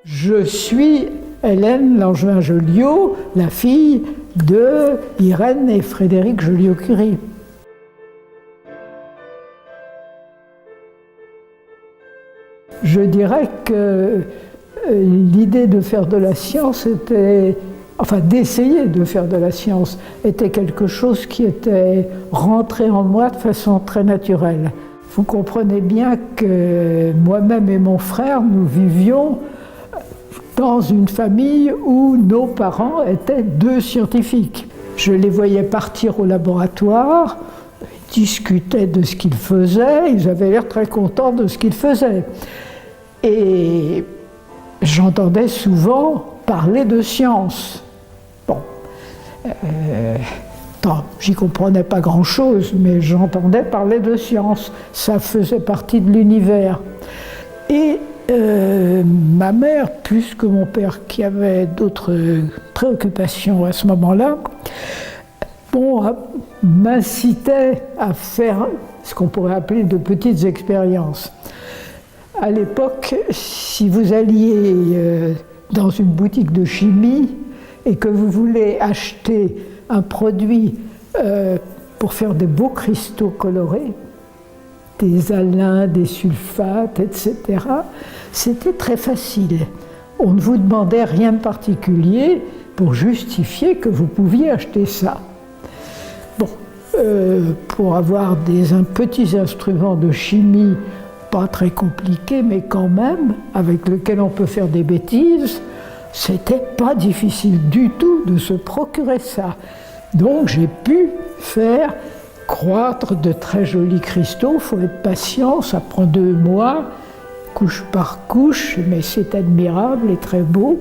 Je suis Hélène Langevin-Joliot, la fille de Irène et Frédéric Joliot-Curie. Je dirais que l'idée de faire de la science était, enfin d'essayer de faire de la science, était quelque chose qui était rentré en moi de façon très naturelle. Vous comprenez bien que moi-même et mon frère, nous vivions dans une famille où nos parents étaient deux scientifiques. Je les voyais partir au laboratoire, ils discutaient de ce qu'ils faisaient, ils avaient l'air très contents de ce qu'ils faisaient. Et j'entendais souvent parler de science. Bon, j'y comprenais pas grand-chose, mais j'entendais parler de science. Ça faisait partie de l'univers. Et ma mère, plus que mon père, qui avait d'autres préoccupations à ce moment-là, m'incitait à faire ce qu'on pourrait appeler de petites expériences. À l'époque, si vous alliez dans une boutique de chimie et que vous voulez acheter un produit pour faire des beaux cristaux colorés, des alun, des sulfates, etc., c'était très facile. On ne vous demandait rien de particulier pour justifier que vous pouviez acheter ça. Bon, pour avoir des petits instruments de chimie, pas très compliqués, mais quand même, avec lesquels on peut faire des bêtises, c'était pas difficile du tout de se procurer ça. Donc j'ai pu faire croître de très jolis cristaux. Il faut être patient, ça prend 2 mois, couche par couche, mais c'est admirable et très beau.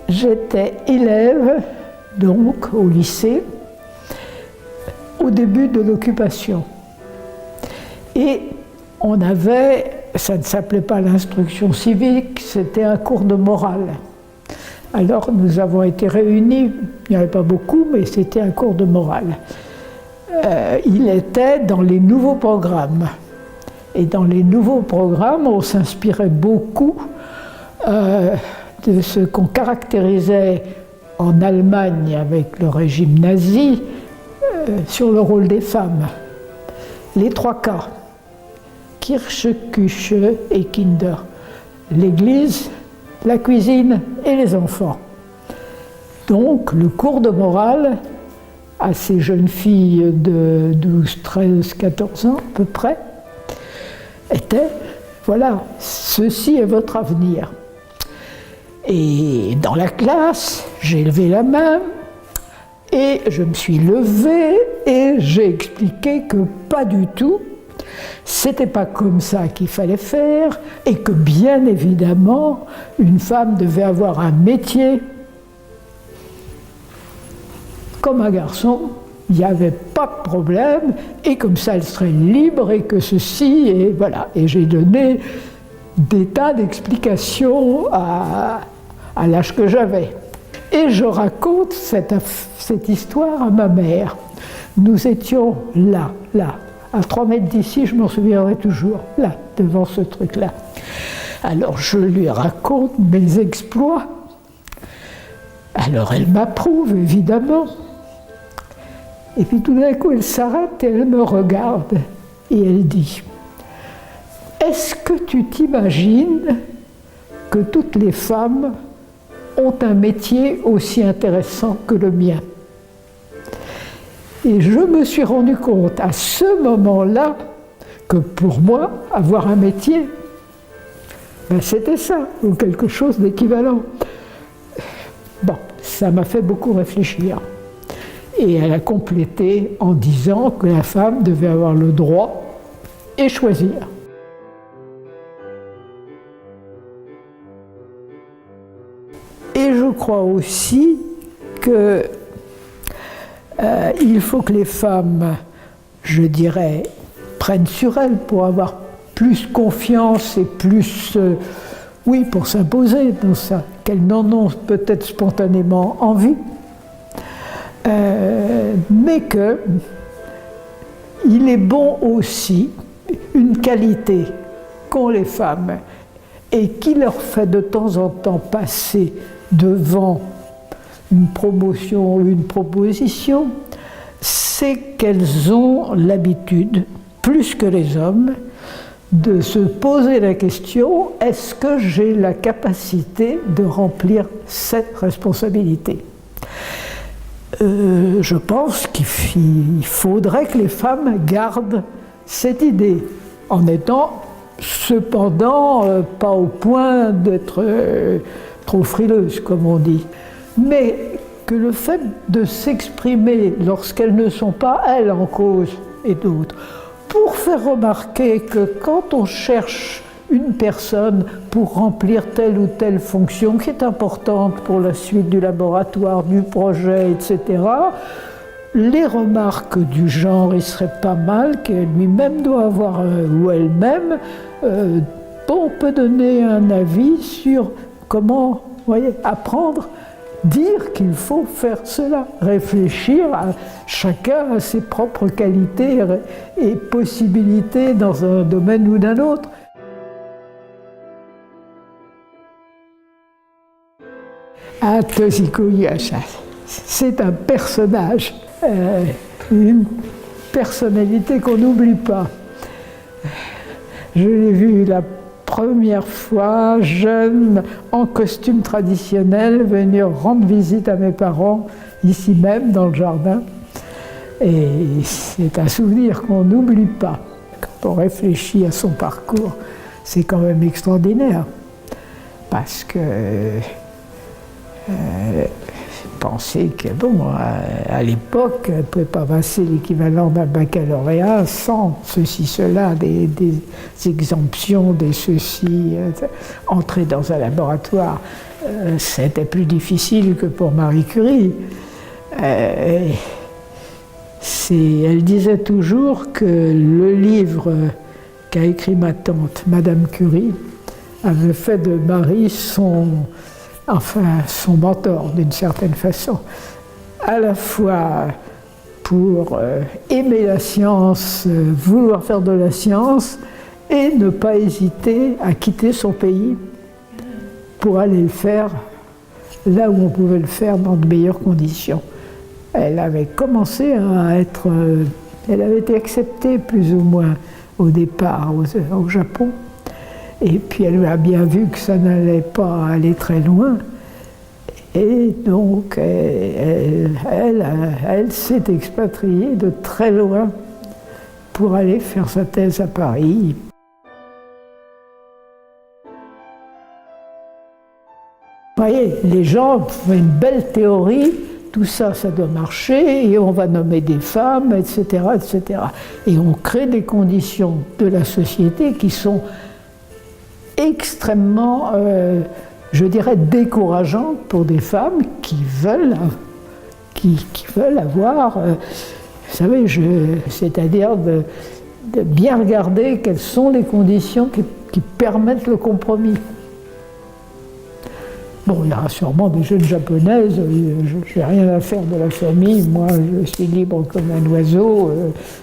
J'étais élève, donc, au lycée, au début de l'occupation. Et on avait, ça ne s'appelait pas l'instruction civique, c'était un cours de morale. Alors nous avons été réunis, il n'y avait pas beaucoup, mais c'était un cours de morale. Il était dans les nouveaux programmes. Et dans les nouveaux programmes, on s'inspirait beaucoup de ce qu'on caractérisait en Allemagne avec le régime nazi sur le rôle des femmes. Les 3 K, Kirche, Küche et Kinder. L'église, la cuisine et les enfants. Donc le cours de morale à ces jeunes filles de 12, 13, 14 ans à peu près était, voilà, ceci est votre avenir. Et dans la classe, j'ai levé la main et je me suis levée et j'ai expliqué que pas du tout, c'était pas comme ça qu'il fallait faire et que bien évidemment, une femme devait avoir un métier comme un garçon, il n'y avait pas de problème et comme ça elle serait libre et que ceci et voilà. Et j'ai donné des tas d'explications à l'âge que j'avais. Et je raconte cette histoire à ma mère. Nous étions là, à 3 mètres d'ici, je m'en souviendrai toujours, là, devant ce truc-là. Alors je lui raconte mes exploits. Alors elle m'approuve, évidemment. Et puis tout d'un coup, elle s'arrête et elle me regarde. Et elle dit, « Est-ce que tu t'imagines que toutes les femmes ont un métier aussi intéressant que le mien ?» Et je me suis rendu compte à ce moment-là que pour moi, avoir un métier, ben c'était ça, ou quelque chose d'équivalent. Bon, ça m'a fait beaucoup réfléchir. Et elle a complété en disant que la femme devait avoir le droit et choisir. Et je crois aussi que il faut que les femmes, je dirais, prennent sur elles pour avoir plus confiance et plus, oui, pour s'imposer dans ça, qu'elles n'en ont peut-être spontanément envie, mais qu'il est bon aussi une qualité qu'ont les femmes et qui leur fait de temps en temps passer devant une promotion ou une proposition, c'est qu'elles ont l'habitude, plus que les hommes, de se poser la question, est-ce que j'ai la capacité de remplir cette responsabilité ? Je pense qu'il faudrait que les femmes gardent cette idée, en étant cependant pas au point d'être trop frileuses, comme on dit. Mais que le fait de s'exprimer lorsqu'elles ne sont pas elles en cause et d'autres, pour faire remarquer que quand on cherche une personne pour remplir telle ou telle fonction qui est importante pour la suite du laboratoire, du projet, etc., les remarques du genre, il serait pas mal qu'elle lui-même doit avoir, ou elle-même, on peut donner un avis sur comment, apprendre, dire qu'il faut faire cela, réfléchir à chacun à ses propres qualités et possibilités dans un domaine ou d'un autre. Toshiko Yuasa, c'est un personnage, une personnalité qu'on n'oublie pas. Je l'ai vu la première fois, jeune, en costume traditionnel, venir rendre visite à mes parents, ici même, dans le jardin. Et c'est un souvenir qu'on n'oublie pas. Quand on réfléchit à son parcours, c'est quand même extraordinaire. Parce que penser que, à l'époque, elle ne pouvait pas passer l'équivalent d'un baccalauréat sans ceci, cela, des exemptions, des ceci, entrer dans un laboratoire, c'était plus difficile que pour Marie Curie. Elle disait toujours que le livre qu'a écrit ma tante, Madame Curie, avait fait de Marie son mentor, d'une certaine façon, à la fois pour aimer la science, vouloir faire de la science, et ne pas hésiter à quitter son pays pour aller le faire là où on pouvait le faire dans de meilleures conditions. Elle avait commencé à être... elle avait été acceptée plus ou moins au départ au Japon. Et puis elle a bien vu que ça n'allait pas aller très loin. Et donc elle s'est expatriée de très loin pour aller faire sa thèse à Paris. Vous voyez, les gens font une belle théorie, tout ça, ça doit marcher, et on va nommer des femmes, etc., etc. Et on crée des conditions de la société qui sont extrêmement, je dirais, décourageantes pour des femmes qui veulent avoir, vous savez, c'est-à-dire de bien regarder quelles sont les conditions qui permettent le compromis. Bon, il y aura sûrement des jeunes japonaises, je n'ai rien à faire de la famille, moi je suis libre comme un oiseau,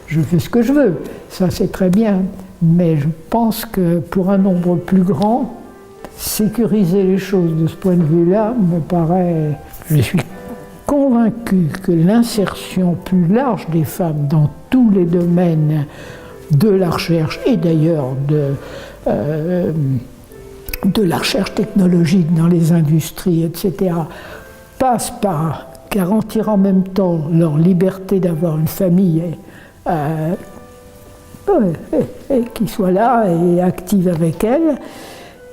je fais ce que je veux, ça c'est très bien. Mais je pense que pour un nombre plus grand, sécuriser les choses de ce point de vue-là me paraît... Je suis convaincu que l'insertion plus large des femmes dans tous les domaines de la recherche et d'ailleurs de la recherche technologique dans les industries, etc., passe par garantir en même temps leur liberté d'avoir une famille et qui soit là et active avec elle,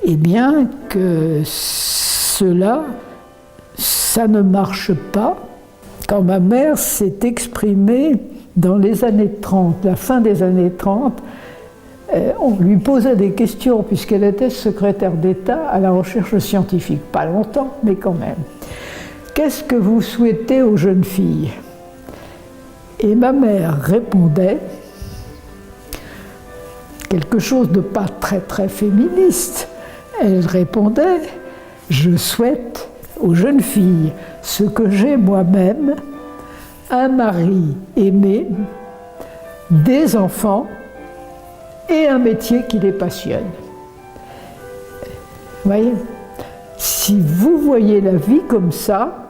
et bien que cela, ça ne marche pas. Quand ma mère s'est exprimée dans les années 30, la fin des années 30, on lui posait des questions puisqu'elle était secrétaire d'État à la recherche scientifique. Pas longtemps, mais quand même. Qu'est-ce que vous souhaitez aux jeunes filles ? Et ma mère répondait quelque chose de pas très très féministe. Elle répondait « Je souhaite aux jeunes filles ce que j'ai moi-même, un mari aimé, des enfants et un métier qui les passionne. Vous voyez, si vous voyez la vie comme ça,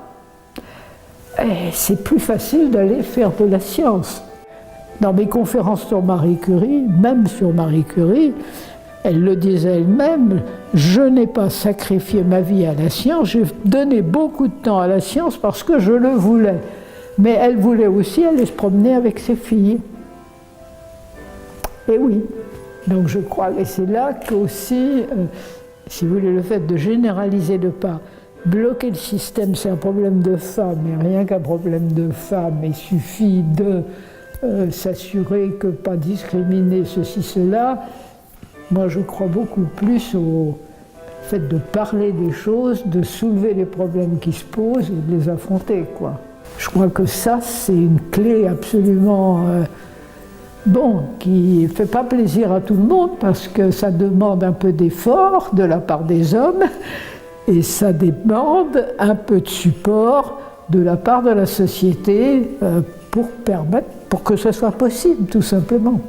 c'est plus facile d'aller faire de la science. Dans mes conférences sur Marie Curie, même sur Marie Curie, elle le disait elle-même, je n'ai pas sacrifié ma vie à la science, j'ai donné beaucoup de temps à la science parce que je le voulais. Mais elle voulait aussi aller se promener avec ses filles. Et oui, donc je crois, et c'est là qu'aussi, si vous voulez, le fait de généraliser, de ne pas bloquer le système, c'est un problème de femmes, et rien qu'un problème de femmes, il suffit de s'assurer que pas discriminer ceci, cela. Moi, je crois beaucoup plus au fait de parler des choses, de soulever les problèmes qui se posent et de les affronter, quoi. Je crois que ça, c'est une clé absolument qui ne fait pas plaisir à tout le monde parce que ça demande un peu d'effort de la part des hommes et ça demande un peu de support de la part de la société pour que ce soit possible, tout simplement.